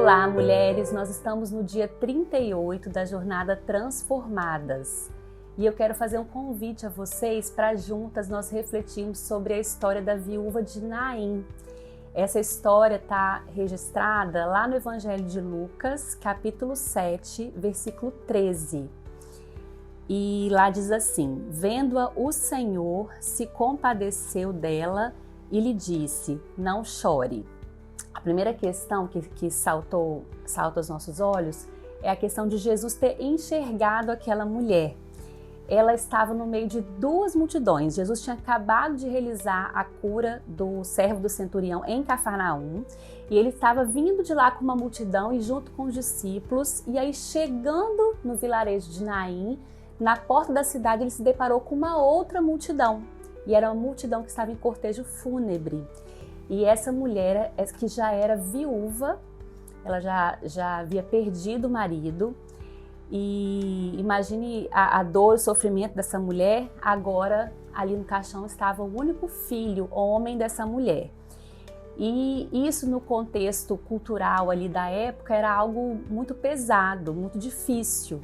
Olá, mulheres! Nós estamos no dia 38 da jornada Transformadas e eu quero fazer um convite a vocês para juntas nós refletirmos sobre a história da viúva de Naim. Essa história está registrada lá no Evangelho de Lucas, capítulo 7, versículo 13. E lá diz assim: vendo-a, o Senhor se compadeceu dela e lhe disse: não chore. A primeira questão que salta aos nossos olhos é a questão de Jesus ter enxergado aquela mulher. Ela estava no meio de duas multidões. Jesus tinha acabado de realizar a cura do servo do centurião em Cafarnaum e ele estava vindo de lá com uma multidão e junto com os discípulos. E aí, chegando no vilarejo de Naim, na porta da cidade, ele se deparou com uma outra multidão. E era uma multidão que estava em cortejo fúnebre. E essa mulher, que já era viúva, ela já havia perdido o marido. E imagine a dor, o sofrimento dessa mulher. Agora, ali no caixão, estava o único filho, homem dessa mulher. E isso, no contexto cultural ali da época, era algo muito pesado, muito difícil,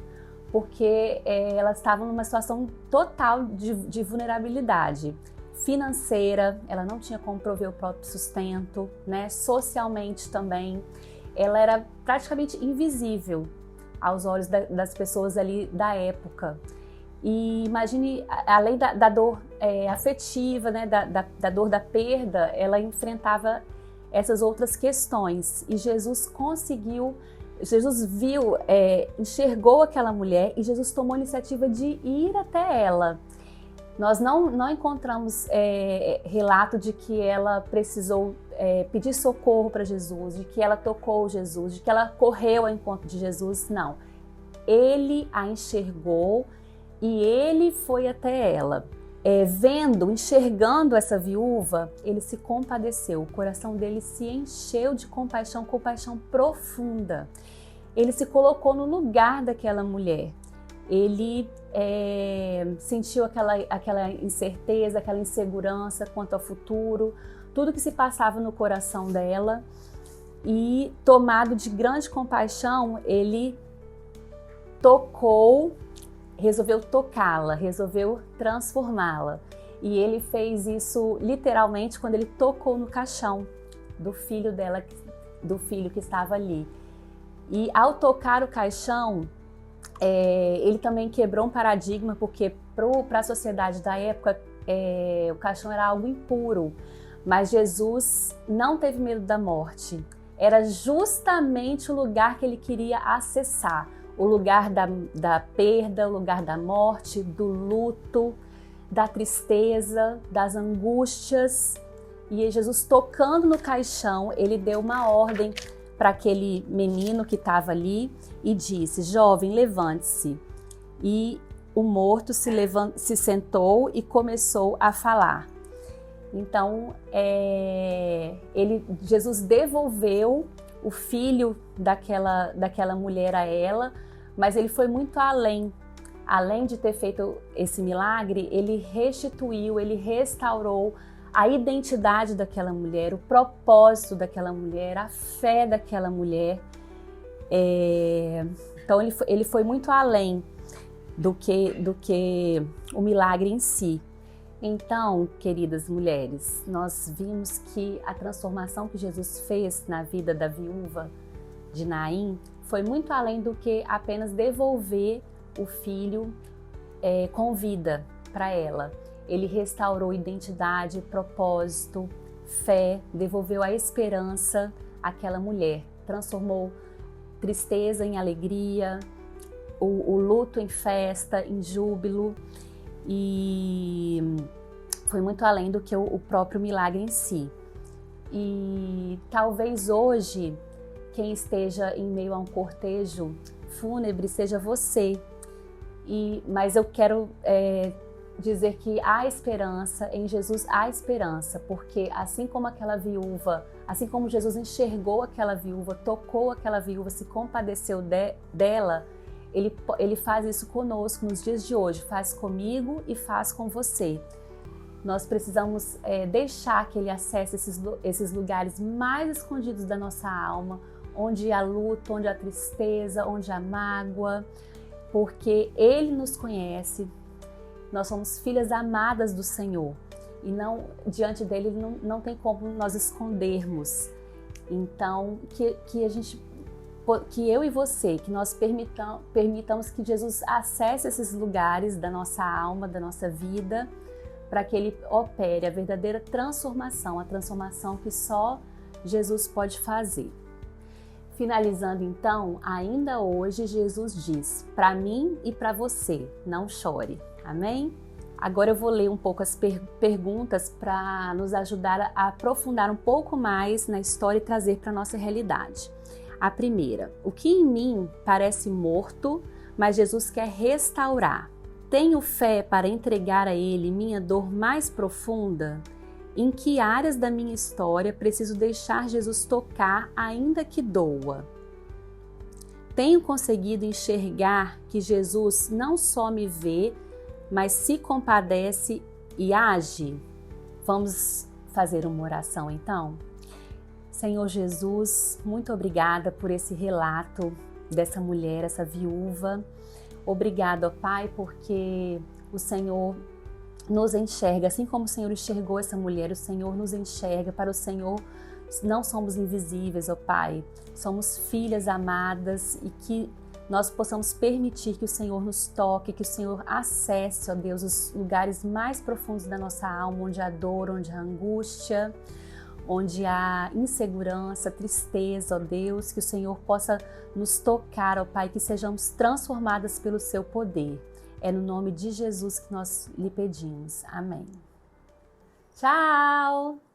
porque ela estava numa situação total de vulnerabilidade. Financeira, ela não tinha como prover o próprio sustento, né? Socialmente também, ela era praticamente invisível aos olhos das pessoas ali da época. E imagine, além da dor afetiva, né? da dor da perda, ela enfrentava essas outras questões. E Jesus viu, enxergou aquela mulher e Jesus tomou a iniciativa de ir até ela. Nós não encontramos relato de que ela precisou pedir socorro para Jesus, de que ela tocou Jesus, de que ela correu ao encontro de Jesus, não. Ele a enxergou e ele foi até ela. Enxergando essa viúva, ele se compadeceu, o coração dele se encheu de compaixão profunda. Ele se colocou no lugar daquela mulher. Ele sentiu aquela incerteza, aquela insegurança quanto ao futuro, tudo que se passava no coração dela, e tomado de grande compaixão, ele resolveu tocá-la, resolveu transformá-la. E ele fez isso literalmente quando ele tocou no caixão do filho dela, do filho que estava ali. E ao tocar o caixão, ele também quebrou um paradigma, porque para a sociedade da época o caixão era algo impuro, mas Jesus não teve medo da morte. Era justamente o lugar que ele queria acessar, o lugar da perda, o lugar da morte, do luto, da tristeza, das angústias. E Jesus, tocando no caixão, ele deu uma ordem para aquele menino que estava ali e disse: jovem, levante-se. E o morto se sentou e começou a falar. Então, Jesus devolveu o filho daquela mulher a ela, mas ele foi muito além. Além de ter feito esse milagre, ele restituiu, ele restaurou a identidade daquela mulher, o propósito daquela mulher, a fé daquela mulher. Então ele foi muito além do que o milagre em si. Então, queridas mulheres, nós vimos que a transformação que Jesus fez na vida da viúva de Naim foi muito além do que apenas devolver o filho com vida para ela. Ele restaurou identidade, propósito, fé, devolveu a esperança àquela mulher, transformou tristeza em alegria, o luto em festa, em júbilo, e foi muito além do que o próprio milagre em si. E talvez hoje quem esteja em meio a um cortejo fúnebre seja você, mas eu quero dizer que há esperança, em Jesus há esperança, porque assim como aquela viúva, assim como Jesus enxergou aquela viúva, tocou aquela viúva, se compadeceu dela, ele faz isso conosco nos dias de hoje, faz comigo e faz com você. Nós precisamos deixar que ele acesse esses lugares mais escondidos da nossa alma, onde há luto, onde há tristeza, onde há mágoa, porque Ele nos conhece. Nós somos filhas amadas do Senhor e não diante dele não tem como nós escondermos. Então, que eu e você, que nós permitamos que Jesus acesse esses lugares da nossa alma, da nossa vida, para que Ele opere a verdadeira transformação, a transformação que só Jesus pode fazer. Finalizando então, ainda hoje Jesus diz, para mim e para você, não chore. Amém? Agora eu vou ler um pouco as perguntas para nos ajudar a aprofundar um pouco mais na história e trazer para a nossa realidade. A primeira, o que em mim parece morto, mas Jesus quer restaurar? Tenho fé para entregar a Ele minha dor mais profunda? Em que áreas da minha história preciso deixar Jesus tocar, ainda que doa? Tenho conseguido enxergar que Jesus não só me vê, mas se compadece e age? Vamos fazer uma oração então? Senhor Jesus, muito obrigada por esse relato dessa mulher, essa viúva. Obrigada, ó Pai, porque o Senhor nos enxerga, assim como o Senhor enxergou essa mulher, o Senhor nos enxerga. Para o Senhor não somos invisíveis, ó Pai, somos filhas amadas e que nós possamos permitir que o Senhor nos toque, que o Senhor acesse, ó Deus, os lugares mais profundos da nossa alma, onde há dor, onde há angústia, onde há insegurança, tristeza, ó Deus, que o Senhor possa nos tocar, ó Pai, que sejamos transformadas pelo Seu poder. É no nome de Jesus que nós lhe pedimos. Amém. Tchau!